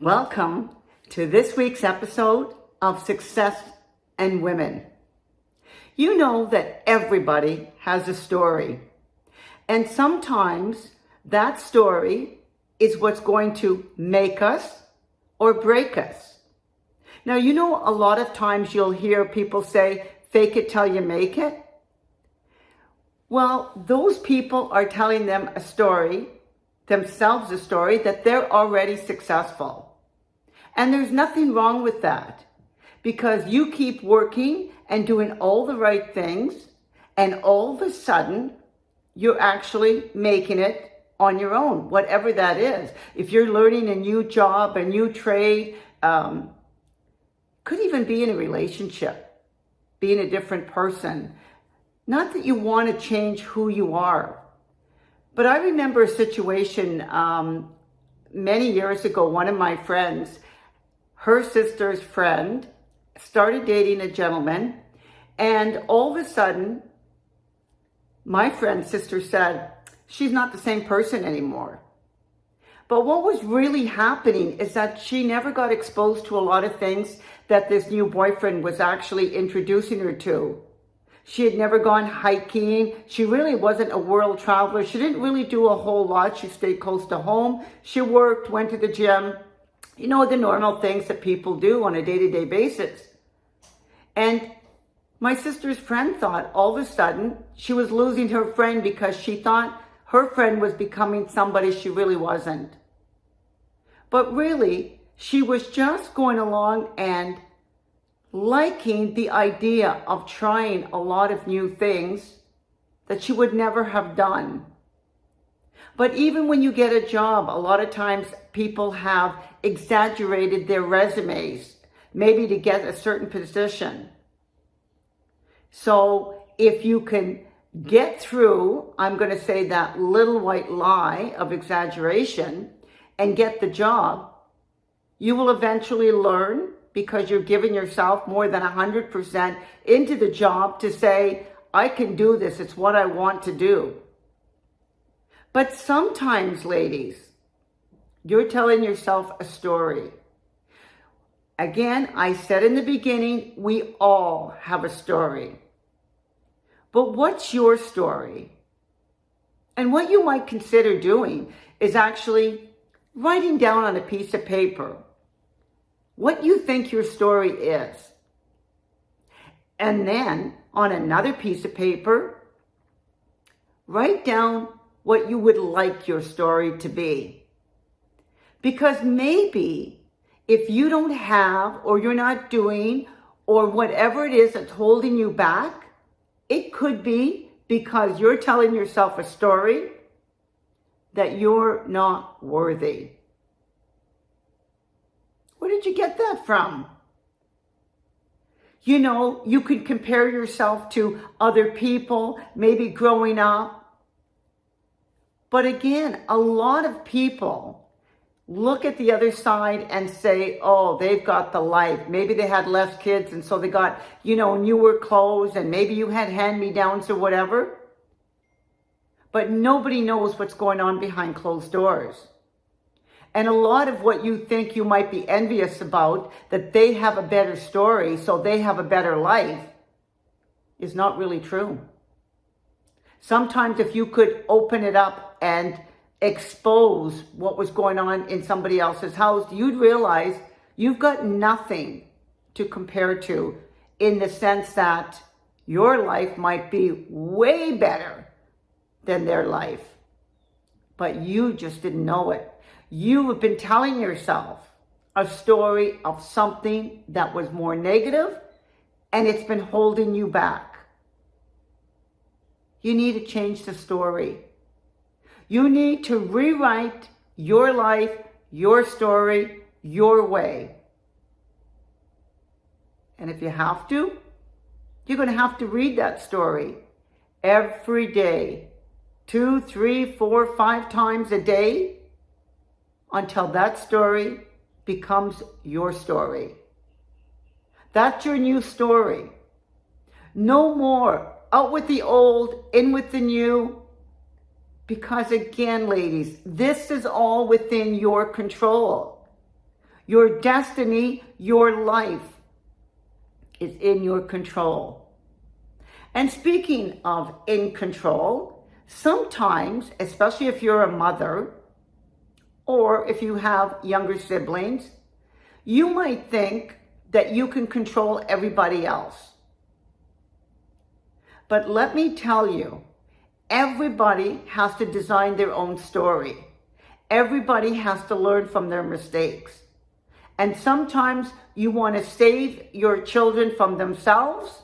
Welcome to this week's episode of Success and Women. You know that everybody has a story, and sometimes that story is what's going to make us or break us. Now, you know, a lot of times you'll hear people say, fake it till you make it. Well, those people are telling themselves a story that they're already successful. And there's nothing wrong with that, because you keep working and doing all the right things, and all of a sudden you're actually making it on your own, whatever that is. If you're learning a new job, a new trade, could even be in a relationship, being a different person. Not that you want to change who you are, but I remember a situation many years ago. One of my friends, her sister's friend, started dating a gentleman, and all of a sudden, my friend's sister said, she's not the same person anymore. But what was really happening is that she never got exposed to a lot of things that this new boyfriend was actually introducing her to. She had never gone hiking. She really wasn't a world traveler. She didn't really do a whole lot. She stayed close to home. She worked, went to the gym. You know, the normal things that people do on a day-to-day basis. And my sister's friend thought all of a sudden she was losing her friend because she thought her friend was becoming somebody she really wasn't. But really, she was just going along and liking the idea of trying a lot of new things that she would never have done. But even when you get a job, a lot of times people have exaggerated their resumes, maybe to get a certain position. So if you can get through, I'm going to say, that little white lie of exaggeration and get the job, you will eventually learn, because you're giving yourself more than 100% into the job, to say, I can do this. It's what I want to do. But sometimes, ladies, you're telling yourself a story. Again, I said in the beginning, we all have a story. But what's your story? And what you might consider doing is actually writing down on a piece of paper what you think your story is. And then on another piece of paper, write down what you would like your story to be. Because maybe if you don't have, or you're not doing, or whatever it is that's holding you back, it could be because you're telling yourself a story that you're not worthy. Where did you get that from? You know, you could compare yourself to other people, maybe growing up. But again, a lot of people look at the other side and say, oh, they've got the life. Maybe they had less kids, and so they got, newer clothes, and maybe you had hand-me-downs or whatever. But nobody knows what's going on behind closed doors. And a lot of what you think you might be envious about, that they have a better story, so they have a better life, is not really true. Sometimes if you could open it up and expose what was going on in somebody else's house, you'd realize you've got nothing to compare to, in the sense that your life might be way better than their life. But you just didn't know it. You have been telling yourself a story of something that was more negative, and it's been holding you back. You need to change the story. You need to rewrite your life, your story, your way. And if you have to, you're going to have to read that story every day, 2, 3, 4, 5 times a day, until that story becomes your story. That's your new story. No more out with the old, in with the new. Because again, ladies, this is all within your control. Your destiny, your life is in your control. And speaking of in control, sometimes, especially if you're a mother or if you have younger siblings, you might think that you can control everybody else. But let me tell you, everybody has to design their own story. Everybody has to learn from their mistakes. And sometimes you want to save your children from themselves,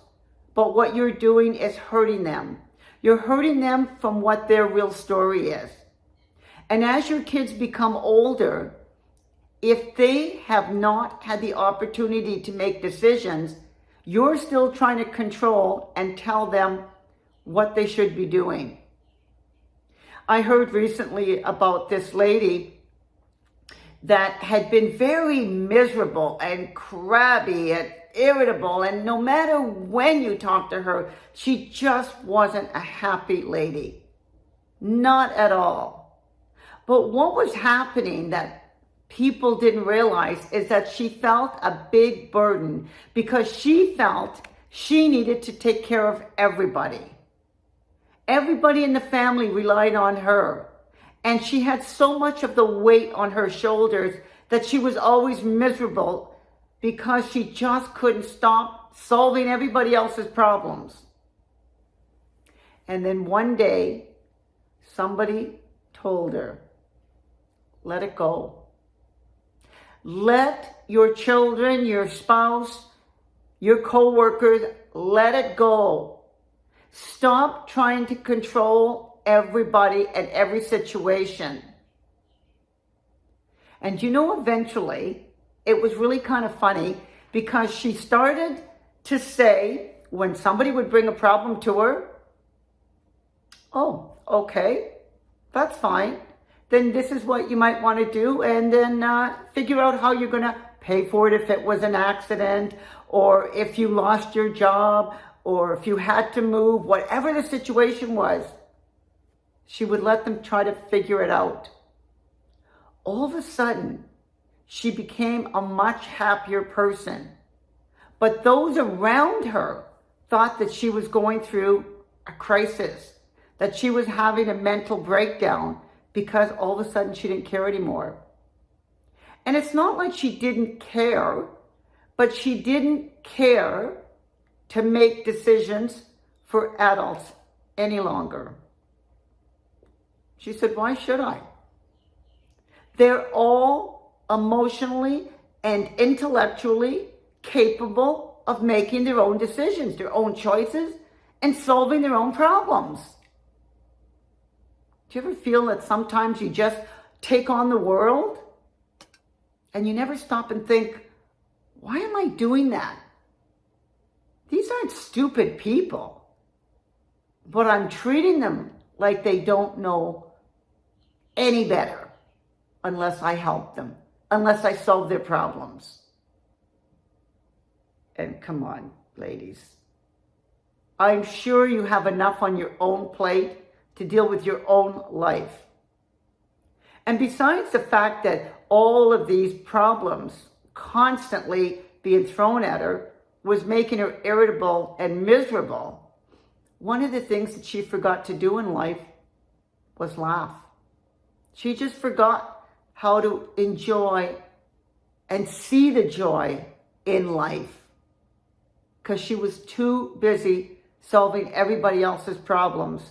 but what you're doing is hurting them. You're hurting them from what their real story is. And as your kids become older, if they have not had the opportunity to make decisions, you're still trying to control and tell them what they should be doing. I heard recently about this lady that had been very miserable and crabby and irritable, and no matter when you talked to her, she just wasn't a happy lady. Not at all. But what was happening that people didn't realize is that she felt a big burden because she felt she needed to take care of everybody. Everybody in the family relied on her. And she had so much of the weight on her shoulders that she was always miserable because she just couldn't stop solving everybody else's problems. And then one day, somebody told her, let it go. Let your children, your spouse, your co-workers, let it go. Stop trying to control everybody and every situation. And you know, eventually, it was really kind of funny because she started to say, when somebody would bring a problem to her, oh, okay, that's fine. Then this is what you might want to do, and then figure out how you're going to pay for it if it was an accident, or if you lost your job, or if you had to move, whatever the situation was. She would let them try to figure it out. All of a sudden, she became a much happier person. But those around her thought that she was going through a crisis, that she was having a mental breakdown because all of a sudden she didn't care anymore. And it's not like she didn't care, but she didn't care to make decisions for adults any longer. She said, why should I? They're all emotionally and intellectually capable of making their own decisions, their own choices, and solving their own problems. Do you ever feel that sometimes you just take on the world and you never stop and think, why am I doing that? These aren't stupid people, but I'm treating them like they don't know any better unless I help them, unless I solve their problems. And come on, ladies. I'm sure you have enough on your own plate to deal with your own life. And besides the fact that all of these problems constantly being thrown at her was making her irritable and miserable, one of the things that she forgot to do in life was laugh. She just forgot how to enjoy and see the joy in life because she was too busy solving everybody else's problems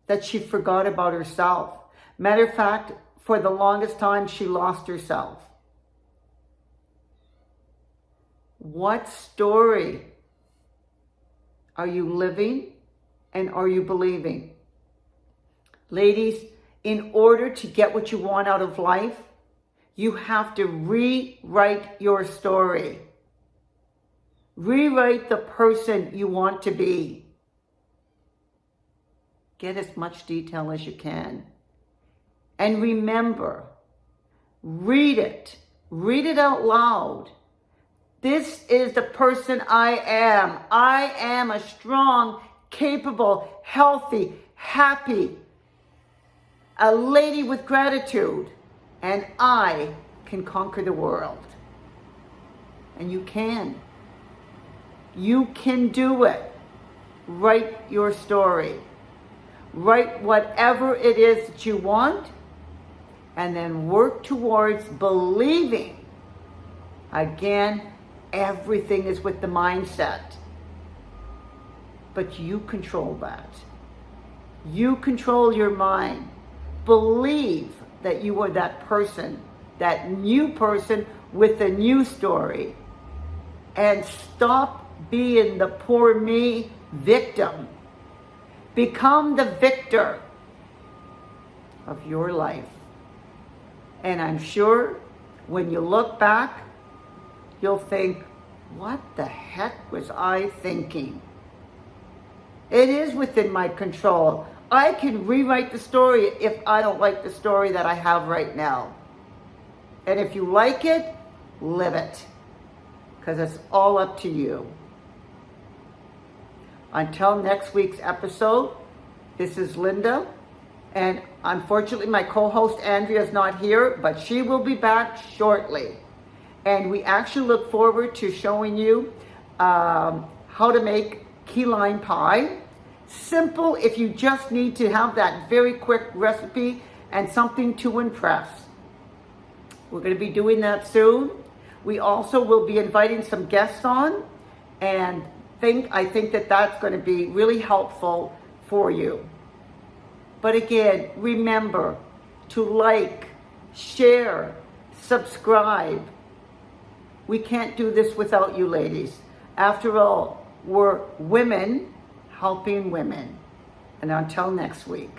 that she forgot about herself. Matter of fact, for the longest time, she lost herself. What story are you living and are you believing? Ladies, in order to get what you want out of life, you have to rewrite your story. Rewrite the person you want to be. Get as much detail as you can. And remember, read it. Read it out loud. This is the person I am. I am a strong, capable, healthy, happy, a lady with gratitude, and I can conquer the world. And you can. You can do it. Write your story. Write whatever it is that you want, and then work towards believing. Again, everything is with the mindset. But you control that. You control your mind. Believe that you are that person, that new person with a new story. And stop being the poor me victim. Become the victor of your life. And I'm sure when you look back, you'll think, what the heck was I thinking? It is within my control. I can rewrite the story if I don't like the story that I have right now. And if you like it, live it. Because it's all up to you. Until next week's episode, this is Linda. And unfortunately, my co-host Andrea is not here, but she will be back shortly. And we actually look forward to showing you how to make key lime pie. Simple if you just need to have that very quick recipe and something to impress. We're going to be doing that soon. We also will be inviting some guests on, and I think that that's going to be really helpful for you. But again, remember to like, share, subscribe. We can't do this without you ladies. After all, we're women helping women. And until next week.